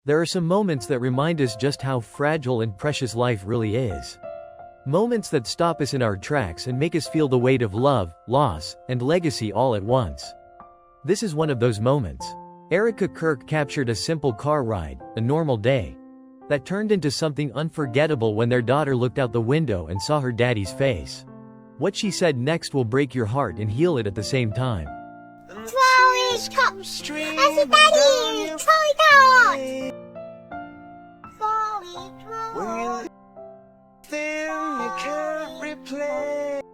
There are some moments that remind us just how fragile and precious life really is. Moments that stop us in our tracks and make us feel the weight of love, loss, and legacy all at once. This is one of those moments. Erica Kirk captured a simple car ride, a normal day, that turned into something unforgettable when their daughter looked out the window and saw her daddy's face. What she said next will break your heart and heal it at the same time. Charlie Kirk! I see Daddy! Charlie Kirk!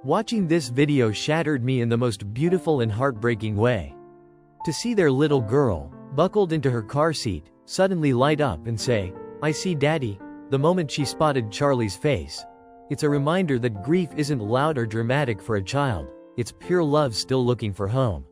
Watching this video shattered me in the most beautiful and heartbreaking way. To see their little girl, buckled into her car seat, suddenly light up and say, "I see Daddy," the moment she spotted Charlie's face. It's a reminder that grief isn't loud or dramatic for a child, it's pure love still looking for home.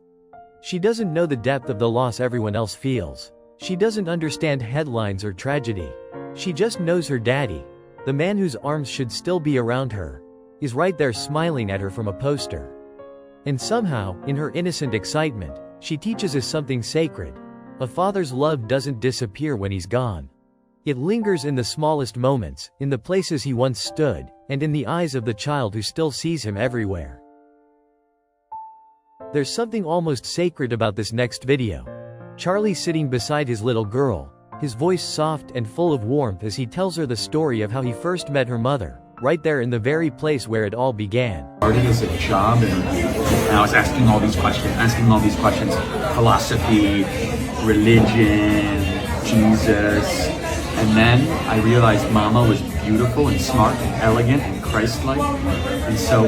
She doesn't know the depth of the loss everyone else feels. She doesn't understand headlines or tragedy. She just knows her daddy, the man whose arms should still be around her, is right there smiling at her from a poster. And somehow, in her innocent excitement, she teaches us something sacred. A father's love doesn't disappear when he's gone. It lingers in the smallest moments, in the places he once stood, and in the eyes of the child who still sees him everywhere. There's something almost sacred about this next video. Charlie sitting beside his little girl, his voice soft and full of warmth as he tells her the story of how he first met her mother, right there in the very place where it all began. Started as a job interview, and I was asking all these questions, philosophy, religion, Jesus, and then I realized Mama was beautiful and smart and elegant and Christ-like, and so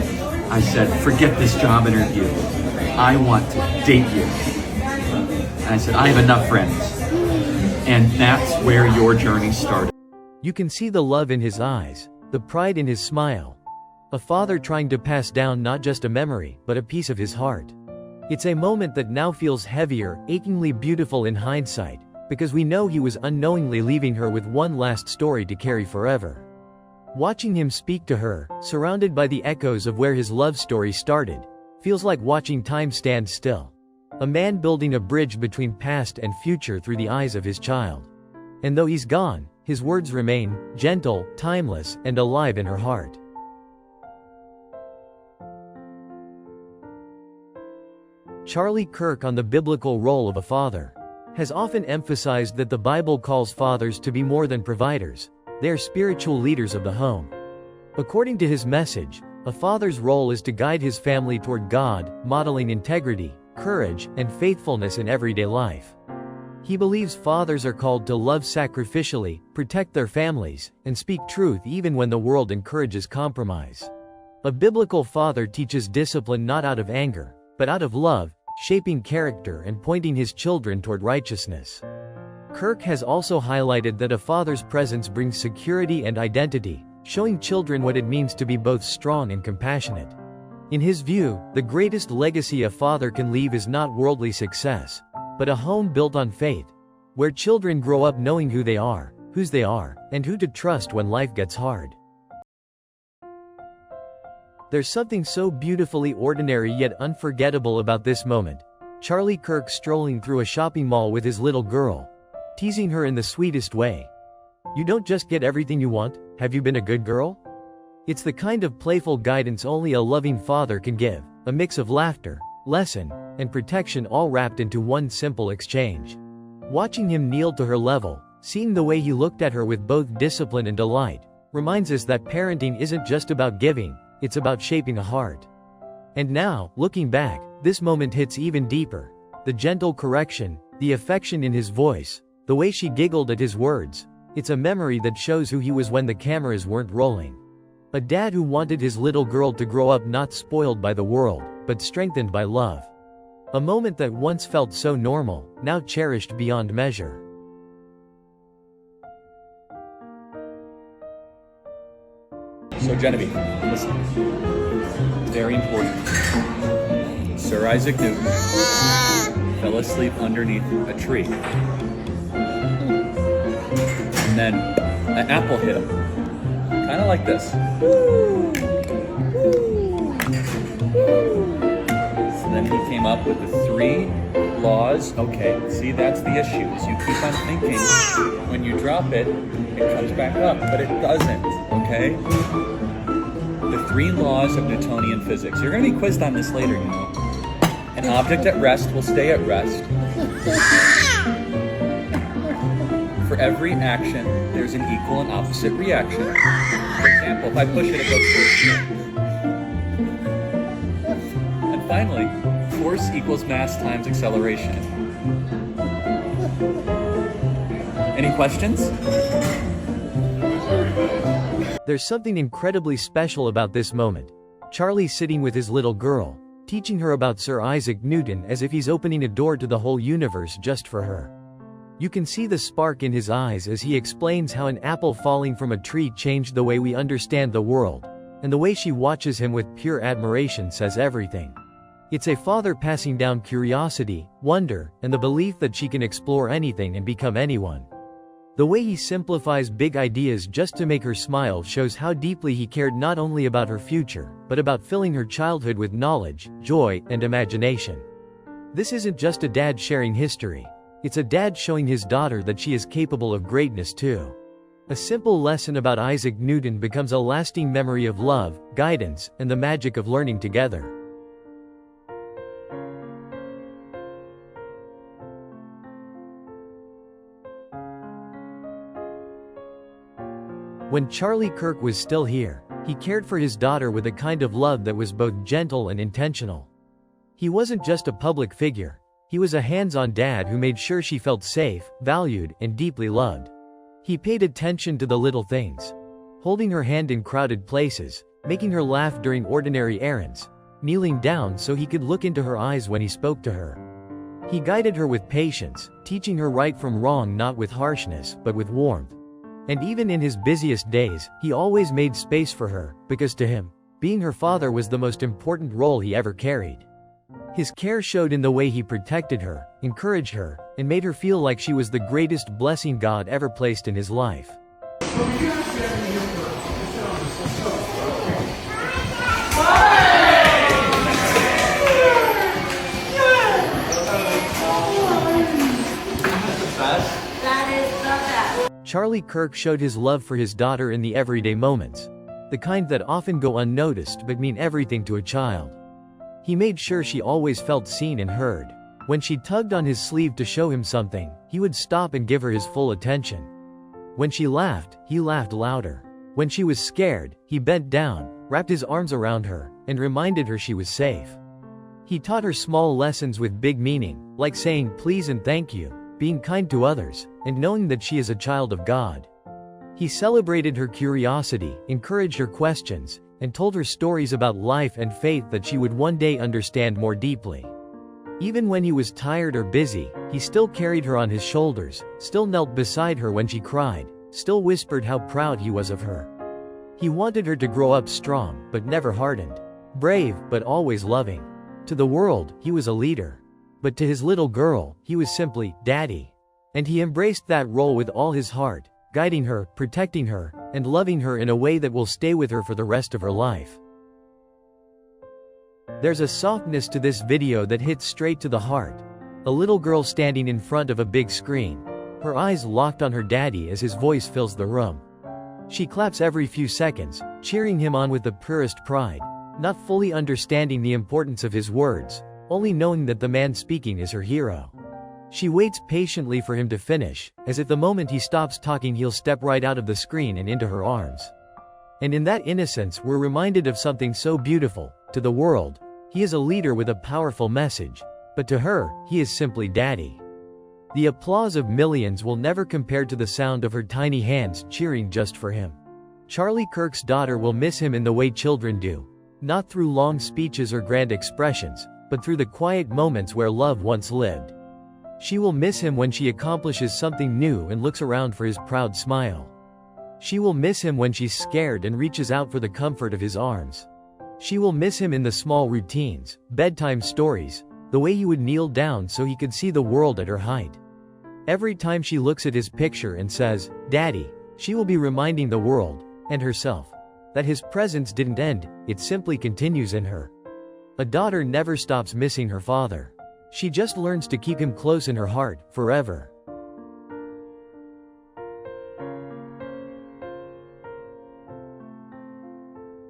I said, forget this job interview, I want to date you. And I said, I have enough friends, and that's where your journey started. You can see the love in his eyes, the pride in his smile. A father trying to pass down not just a memory, but a piece of his heart. It's a moment that now feels heavier, achingly beautiful in hindsight, because we know he was unknowingly leaving her with one last story to carry forever. Watching him speak to her, surrounded by the echoes of where his love story started, feels like watching time stand still. A man building a bridge between past and future through the eyes of his child. And though he's gone, his words remain, gentle, timeless, and alive in her heart. Charlie Kirk on the biblical role of a father has often emphasized that the Bible calls fathers to be more than providers, they are spiritual leaders of the home. According to his message, a father's role is to guide his family toward God, modeling integrity, courage, and faithfulness in everyday life. He believes fathers are called to love sacrificially, protect their families, and speak truth even when the world encourages compromise. A biblical father teaches discipline not out of anger, but out of love, shaping character and pointing his children toward righteousness. Kirk has also highlighted that a father's presence brings security and identity, showing children what it means to be both strong and compassionate. In his view, the greatest legacy a father can leave is not worldly success, but a home built on faith, where children grow up knowing who they are, whose they are, and who to trust when life gets hard. There's something so beautifully ordinary yet unforgettable about this moment. Charlie Kirk strolling through a shopping mall with his little girl, teasing her in the sweetest way. "You don't just get everything you want, have you been a good girl?" It's the kind of playful guidance only a loving father can give, a mix of laughter, lesson, and protection all wrapped into one simple exchange. Watching him kneel to her level, seeing the way he looked at her with both discipline and delight, reminds us that parenting isn't just about giving, it's about shaping a heart. And now, looking back, this moment hits even deeper. The gentle correction, the affection in his voice, the way she giggled at his words. It's a memory that shows who he was when the cameras weren't rolling. A dad who wanted his little girl to grow up not spoiled by the world, but strengthened by love. A moment that once felt so normal, now cherished beyond measure. So Genevieve, listen. It's very important. Sir Isaac Newton fell asleep underneath a tree. And then an apple hit him. Kind of like this. So then he came up with the three laws. Okay, see, that's the issue. Is you keep on thinking when you drop it, it comes back up, but it doesn't, okay? The 3 laws of Newtonian physics. You're going to be quizzed on this later, you know. An object at rest will stay at rest. For every action, there's an equal and opposite reaction. For example, if I push it, it goes through. And finally, force equals mass times acceleration. Any questions? There's something incredibly special about this moment. Charlie sitting with his little girl, teaching her about Sir Isaac Newton as if he's opening a door to the whole universe just for her. You can see the spark in his eyes as he explains how an apple falling from a tree changed the way we understand the world, and the way she watches him with pure admiration says everything. It's a father passing down curiosity, wonder, and the belief that she can explore anything and become anyone. The way he simplifies big ideas just to make her smile shows how deeply he cared not only about her future, but about filling her childhood with knowledge, joy, and imagination. This isn't just a dad sharing history. It's a dad showing his daughter that she is capable of greatness too. A simple lesson about Isaac Newton becomes a lasting memory of love, guidance, and the magic of learning together. When Charlie Kirk was still here, he cared for his daughter with a kind of love that was both gentle and intentional. He wasn't just a public figure. He was a hands-on dad who made sure she felt safe, valued, and deeply loved. He paid attention to the little things. Holding her hand in crowded places, making her laugh during ordinary errands, kneeling down so he could look into her eyes when he spoke to her. He guided her with patience, teaching her right from wrong not with harshness, but with warmth. And even in his busiest days, he always made space for her, because to him, being her father was the most important role he ever carried. His care showed in the way he protected her, encouraged her, and made her feel like she was the greatest blessing God ever placed in his life. Charlie Kirk showed his love for his daughter in the everyday moments, the kind that often go unnoticed but mean everything to a child. He made sure she always felt seen and heard. When she tugged on his sleeve to show him something, he would stop and give her his full attention. When she laughed, he laughed louder. When she was scared, he bent down, wrapped his arms around her, and reminded her she was safe. He taught her small lessons with big meaning, like saying please and thank you, being kind to others, and knowing that she is a child of God. He celebrated her curiosity, encouraged her questions, and told her stories about life and faith that she would one day understand more deeply. Even when he was tired or busy, he still carried her on his shoulders, still knelt beside her when she cried, still whispered how proud he was of her. He wanted her to grow up strong, but never hardened. Brave, but always loving. To the world, he was a leader. But to his little girl, he was simply Daddy. And he embraced that role with all his heart, guiding her, protecting her, and loving her in a way that will stay with her for the rest of her life. There's a softness to this video that hits straight to the heart. A little girl standing in front of a big screen, her eyes locked on her daddy as his voice fills the room. She claps every few seconds, cheering him on with the purest pride, not fully understanding the importance of his words, only knowing that the man speaking is her hero. She waits patiently for him to finish, as if the moment he stops talking he'll step right out of the screen and into her arms. And in that innocence we're reminded of something so beautiful. To the world, he is a leader with a powerful message, but to her, he is simply Daddy. The applause of millions will never compare to the sound of her tiny hands cheering just for him. Charlie Kirk's daughter will miss him in the way children do, not through long speeches or grand expressions, but through the quiet moments where love once lived. She will miss him when she accomplishes something new and looks around for his proud smile. She will miss him when she's scared and reaches out for the comfort of his arms. She will miss him in the small routines, bedtime stories, the way he would kneel down so he could see the world at her height. Every time she looks at his picture and says, Daddy, she will be reminding the world, and herself, that his presence didn't end, it simply continues in her. A daughter never stops missing her father. She just learns to keep him close in her heart, forever.